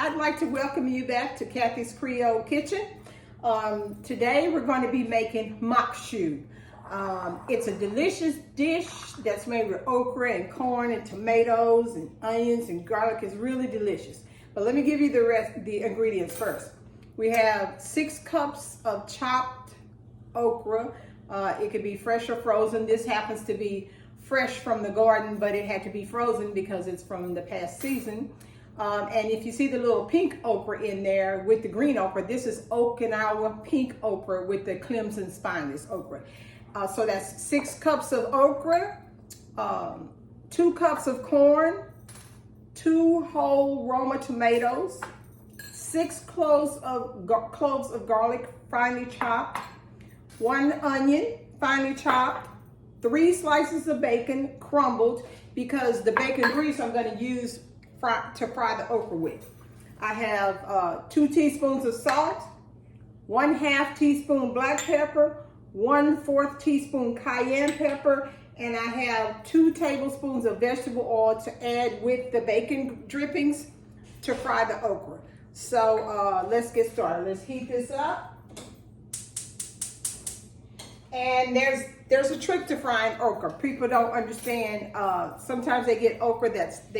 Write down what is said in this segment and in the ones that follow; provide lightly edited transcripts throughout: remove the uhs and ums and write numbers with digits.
I'd like to welcome you back to Kathy's Creole Kitchen. Today we're going to be making maque choux. It's a delicious dish that's made with okra and corn and tomatoes and onions and garlic. It's really delicious. But let me give you the ingredients first. We have 6 cups of chopped okra. It could be fresh or frozen. This happens to be fresh from the garden, but it had to be frozen because it's from the past season. And if you see the little pink okra in there with the green okra, this is Okinawa pink okra with the crimson spineless okra. So that's 6 cups of okra, 2 cups of corn, 2 whole Roma tomatoes, 6 cloves of garlic finely chopped, 1 onion finely chopped, 3 slices of bacon crumbled, because the bacon grease I'm going to use to fry the okra with. I have 2 teaspoons of salt, 1/2 teaspoon black pepper, 1/4 teaspoon cayenne pepper, and I have 2 tablespoons of vegetable oil to add with the bacon drippings to fry the okra. So let's get started. Let's heat this up. And there's a trick to frying okra. People don't understand. Sometimes they get okra that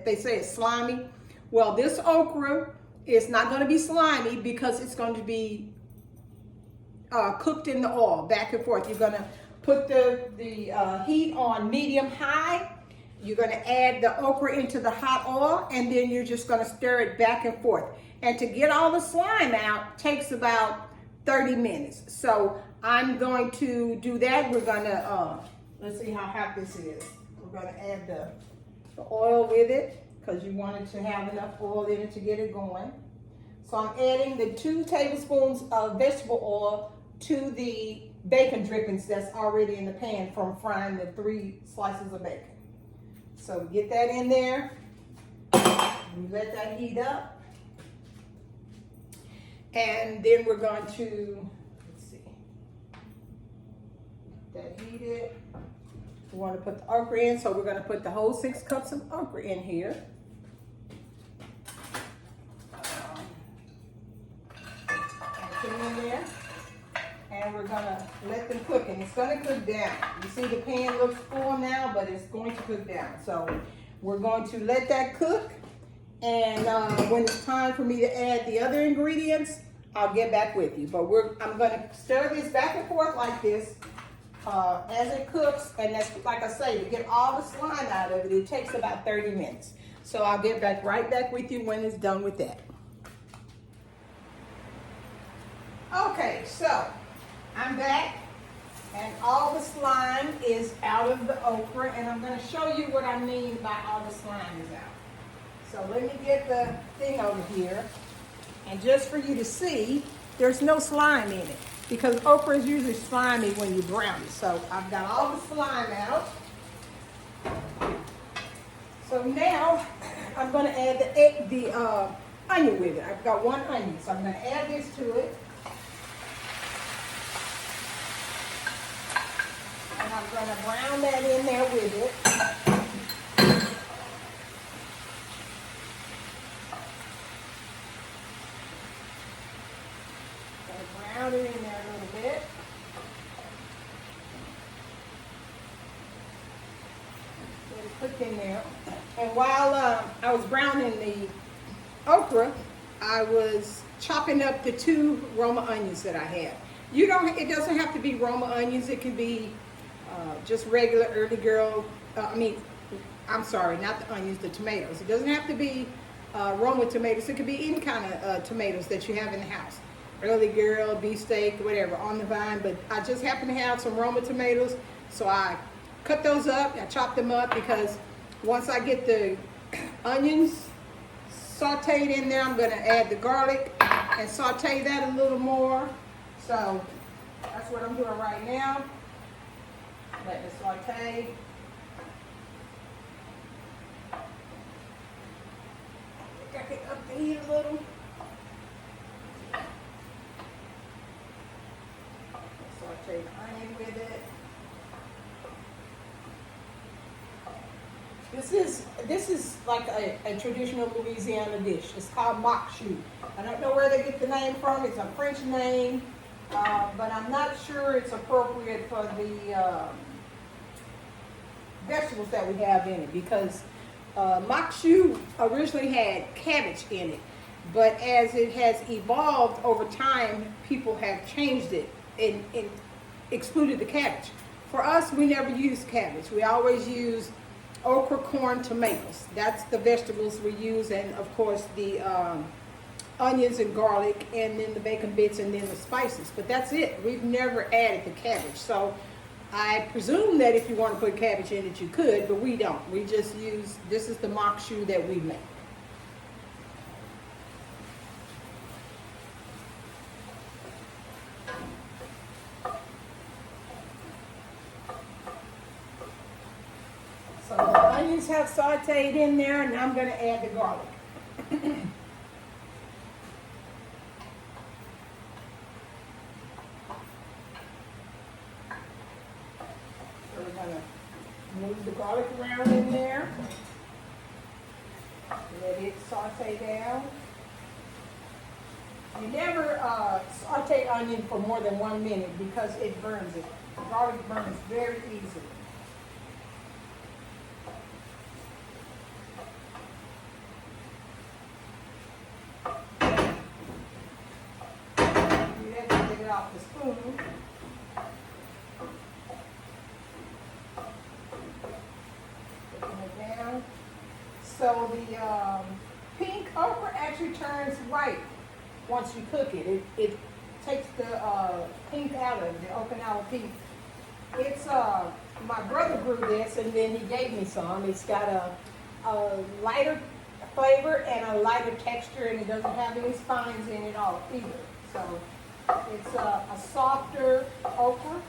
they say is slimy. Well, this okra is not going to be slimy because it's going to be cooked in the oil back and forth. You're going to put the heat on medium high. You're going to add the okra into the hot oil, and then you're just going to stir it back and forth. And to get all the slime out takes about 30 minutes. So I'm going to do that. We're going to, let's see how hot this is. We're going to add the oil with it because you want it to have enough oil in it to get it going. So I'm adding the 2 tablespoons of vegetable oil to the bacon drippings that's already in the pan from frying the 3 slices of bacon. So get that in there. You let that heat up. And then we're going to, let's see, that heated. We want to put the okra in, so we're going to put the whole 6 cups of okra in here. Put them in there. And we're going to let them cook, and it's going to cook down. You see the pan looks full now, but it's going to cook down. So we're going to let that cook, and when it's time for me to add the other ingredients, I'll get back with you. But I'm going to stir this back and forth like this as it cooks, and that's, like I say, to get all the slime out of it, it takes about 30 minutes. So I'll get right back with you when it's done with that. Okay, so I'm back, and all the slime is out of the okra, and I'm going to show you what I mean by all the slime is out. So let me get the thing over here, and just for you to see, there's no slime in it, because okra is usually slimy when you brown it. So I've got all the slime out. So now I'm going to add the onion with it. I've got 1 onion, so I'm going to add this to it. And I'm going to brown that in there with it. Brown it in there a little bit. Let it cook in there. And while I was browning the okra, I was chopping up the 2 Roma onions that I had. It doesn't have to be Roma onions. It can be just regular early girl. I'm sorry, not the onions, the tomatoes. It doesn't have to be Roma tomatoes. It could be any kind of tomatoes that you have in the house. Early girl, beefsteak, whatever, on the vine. But I just happen to have some Roma tomatoes, so I cut those up. I chop them up because once I get the onions sauteed in there, I'm going to add the garlic and saute that a little more. So that's what I'm doing right now. Let it saute. Got it up the heat a little. Saute the onion with it. This is like a traditional Louisiana dish. It's called Maque. I don't know where they get the name from. It's a French name, but I'm not sure it's appropriate for the vegetables that we have in it, because Maque originally had cabbage in it, but as it has evolved over time, people have changed it and excluded the cabbage. For us, we never use cabbage. We always use okra, corn, tomatoes. That's the vegetables we use, and of course the onions and garlic, and then the bacon bits, and then the spices. But that's it. We've never added the cabbage. So I presume that if you want to put cabbage in it, you could, but we don't. We just use, this is the Maque that we make. So the onions have sauteed in there, and I'm going to add the garlic. So we're going to move the garlic around in there. Let it saute down. You never saute onion for more than 1 minute because it burns it. Garlic burns very easily. Off the spoon. Putting it down. So the pink okra actually turns white once you cook it. It takes the pink out of it, the Okinawa pink. It's my brother grew this, and then he gave me some. It's got a lighter flavor and a lighter texture, and it doesn't have any spines in it all either. So it's a softer okra.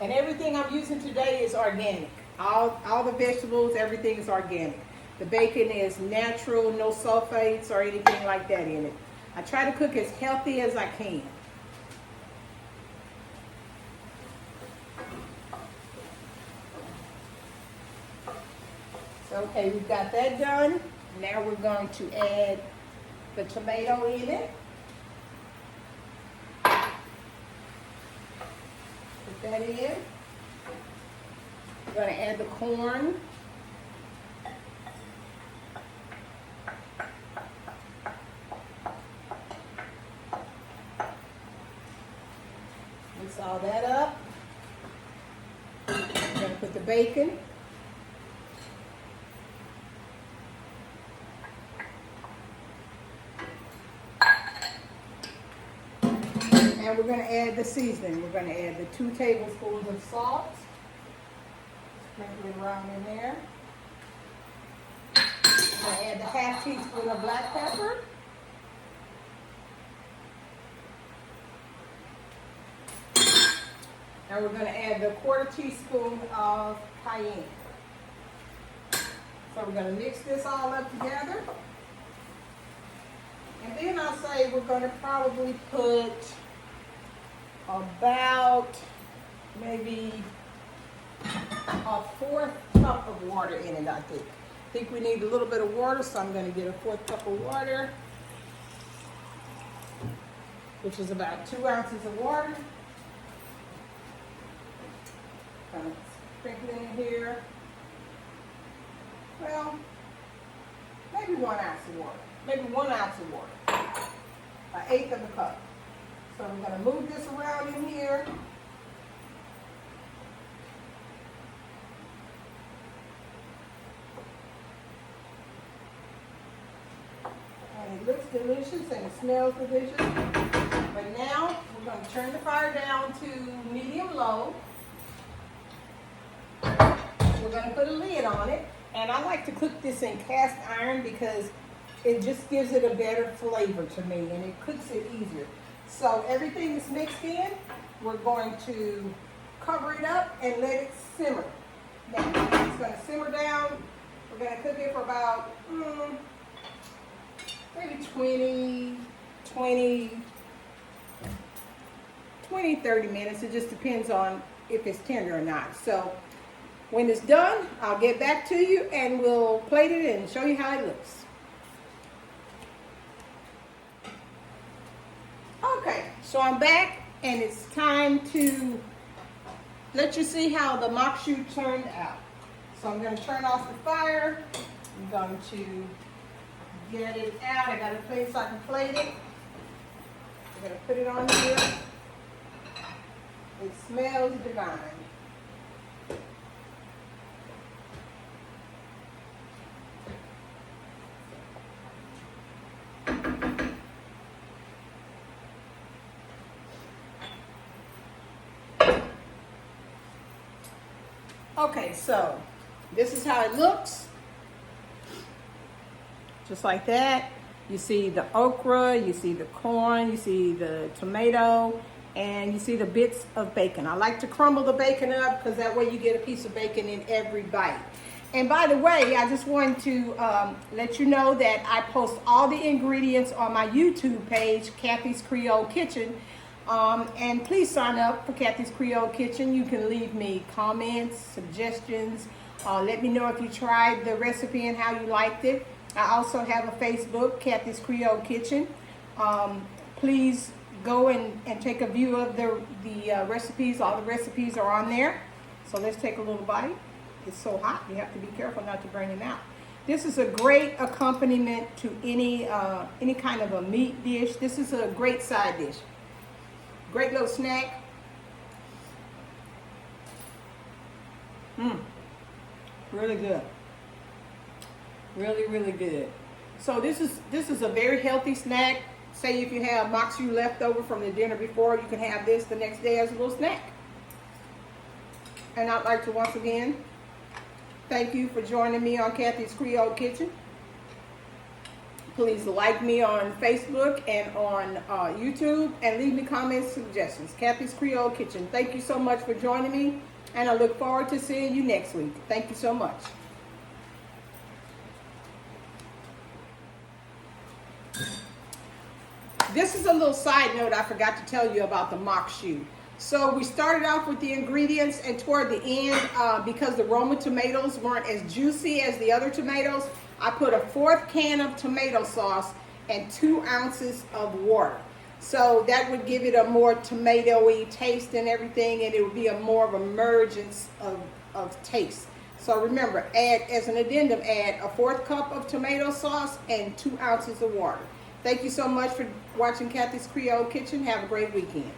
And everything I'm using today is organic. All the vegetables, everything is organic. The bacon is natural, no sulfates or anything like that in it. I try to cook as healthy as I can. Okay, we've got that done. Now we're going to add the tomato in it. Put that in. We're going to add the corn. Mix all that up. We're going to put the bacon. And we're going to add the seasoning. We're going to add the 2 tablespoons of salt. Sprinkle it around in there. We're going to add the ½ teaspoon of black pepper. And we're going to add the ¼ teaspoon of cayenne. So we're going to mix this all up together. And then I'll say we're going to probably put about maybe a 1/4 cup of water in it, I think. I think we need a little bit of water, so I'm going to get a 1/4 cup of water, which is about 2 ounces of water. Kind of sprinkle it in here. Well, maybe 1 ounce of water. Maybe 1 ounce of water. 1/8 of a cup. So I'm going to move this around in here. And it looks delicious and it smells delicious. But now we're going to turn the fire down to medium-low. We're going to put a lid on it. And I like to cook this in cast iron because it just gives it a better flavor to me and it cooks it easier. So everything is mixed in. We're going to cover it up and let it simmer. Now it's going to simmer down. We're going to cook it for about maybe 30 minutes. It just depends on if it's tender or not. So when it's done, I'll get back to you and we'll plate it and show you how it looks. Okay, so I'm back and it's time to let you see how the maque choux turned out. So I'm going to turn off the fire. I'm going to get it out. I got a plate so I can plate it. I'm going to put it on here. It smells divine. Okay, so this is how it looks. Just like that. You see the okra, you see the corn, you see the tomato, and you see the bits of bacon. I like to crumble the bacon up because that way you get a piece of bacon in every bite. And by the way, I just wanted to let you know that I post all the ingredients on my YouTube page, Kathy's Creole Kitchen. And please sign up for Kathy's Creole Kitchen. You can leave me comments, suggestions. Let me know if you tried the recipe and how you liked it. I also have a Facebook, Kathy's Creole Kitchen. Please go and take a view of the recipes. All the recipes are on there. So let's take a little bite. It's so hot, you have to be careful not to burn them out. This is a great accompaniment to any kind of a meat dish. This is a great side dish. Great little snack. Really good. Really, really good. So this is a very healthy snack. Say if you have maque choux left over from the dinner before, you can have this the next day as a little snack. And I'd like to once again thank you for joining me on Kathy's Creole Kitchen. Please like me on Facebook and on YouTube and leave me comments, suggestions. Kathy's Creole Kitchen. Thank you so much for joining me, and I look forward to seeing you next week. Thank you so much. This is a little side note I forgot to tell you about the maque choux. So we started off with the ingredients, and toward the end, because the Roma tomatoes weren't as juicy as the other tomatoes, I put a 4th can of tomato sauce and 2 ounces of water. So that would give it a more tomatoey taste and everything, and it would be a more of a emergence of taste. So remember, add, as an addendum, add a 4th cup of tomato sauce and 2 ounces of water. Thank you so much for watching Kathy's Creole Kitchen. Have a great weekend.